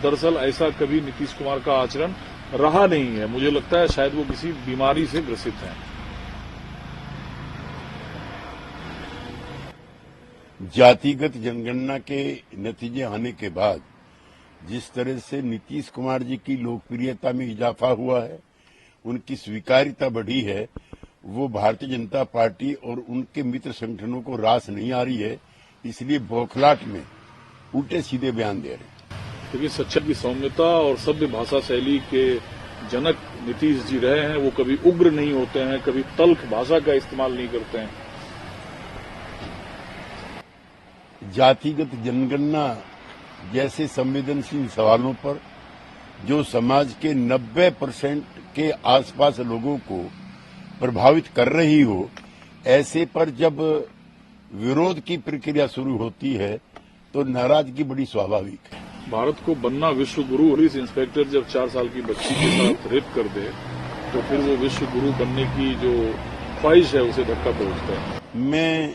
दरअसल ऐसा कभी नीतीश कुमार का आचरण रहा नहीं है। मुझे लगता है शायद वो किसी बीमारी से ग्रसित हैं। जातिगत जनगणना के नतीजे आने के बाद जिस तरह से नीतीश कुमार जी की लोकप्रियता में इजाफा हुआ है, उनकी स्वीकार्यता बढ़ी है, वो भारतीय जनता पार्टी और उनके मित्र संगठनों को रास नहीं आ रही है। इसलिए बौखलाहट में उल्टे सीधे बयान दे रहे हैं। क्योंकि सच्चाई की सौम्यता और सभ्य भाषा शैली के जनक नीतीश जी रहे हैं। वो कभी उग्र नहीं होते हैं, कभी तल्ख भाषा का इस्तेमाल नहीं करते हैं। जातिगत जनगणना जैसे संवेदनशील सवालों पर जो समाज के 90% के आसपास लोगों को प्रभावित कर रही हो, ऐसे पर जब विरोध की प्रक्रिया शुरू होती है तो नाराजगी बड़ी स्वाभाविक है। भारत को बनना विश्व गुरु, पुलिस इंस्पेक्टर जब 4 साल की बच्ची के साथ रेप कर दे तो फिर वो विश्व गुरु बनने की जो ख्वाहिश है उसे धक्का पहुंचता है। मैं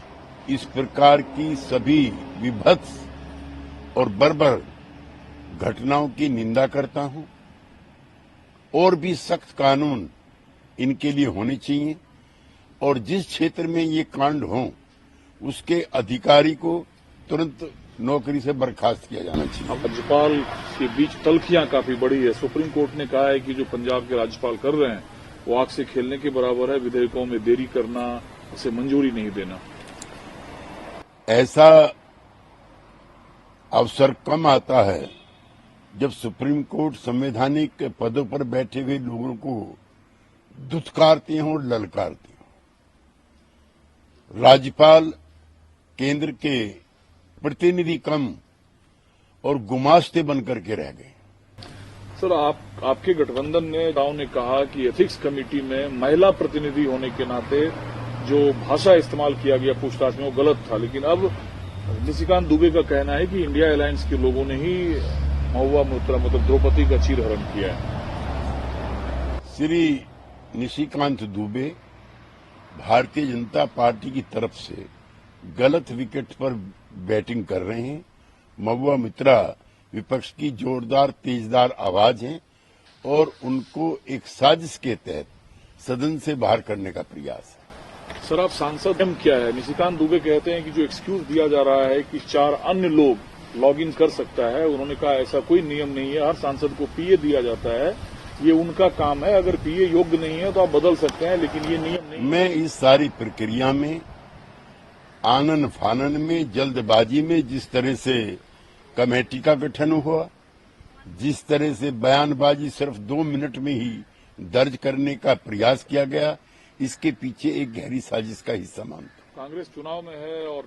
इस प्रकार की सभी विभत्स और बर्बर घटनाओं की निंदा करता हूं और भी सख्त कानून इनके लिए होने चाहिए और जिस क्षेत्र में ये कांड हों उसके अधिकारी को तुरंत नौकरी से बर्खास्त किया जाना चाहिए। राज्यपाल के बीच तल्खियां काफी बड़ी है। सुप्रीम कोर्ट ने कहा है कि जो पंजाब के राज्यपाल कर रहे हैं वो आग से खेलने के बराबर है। विधेयकों में देरी करना, उसे मंजूरी नहीं देना। ऐसा अवसर कम आता है जब सुप्रीम कोर्ट संवैधानिक पदों पर बैठे हुए लोगों को धुतकारते हैं और ललकारते हैं। राज्यपाल केंद्र के प्रतिनिधि कम और गुमास्ते बनकर के रह गए। सर, आपके गठबंधन ने कहा कि एथिक्स कमेटी में महिला प्रतिनिधि होने के नाते जो भाषा इस्तेमाल किया गया पूछताछ में वो गलत था, लेकिन अब निशिकांत दुबे का कहना है कि इंडिया अलायंस के लोगों ने ही महुआ मोइत्रा मतलब द्रौपदी का चीरहरण किया है। श्री निशिकांत दुबे भारतीय जनता पार्टी की तरफ से गलत विकेट पर बैटिंग कर रहे हैं। महुआ मोइत्रा विपक्ष की जोरदार तेजदार आवाज है और उनको एक साजिश के तहत सदन से बाहर करने का प्रयास है। सर, आप सांसद क्या है? निशिकांत दुबे कहते हैं कि जो एक्सक्यूज दिया जा रहा है कि 4 अन्य लोग लॉग इन कर सकता है, उन्होंने कहा ऐसा कोई नियम नहीं है। हर सांसद को पीए दिया जाता है, ये उनका काम है। अगर पीए योग्य नहीं है तो आप बदल सकते हैं, लेकिन ये नियम नहीं। मैं इस सारी प्रक्रिया में आनन फानन में जल्दबाजी में जिस तरह से कमेटी का गठन हुआ, जिस तरह से बयानबाजी सिर्फ 2 मिनट में ही दर्ज करने का प्रयास किया गया, इसके पीछे एक गहरी साजिश का हिस्सा मानता हूं। कांग्रेस चुनाव में है और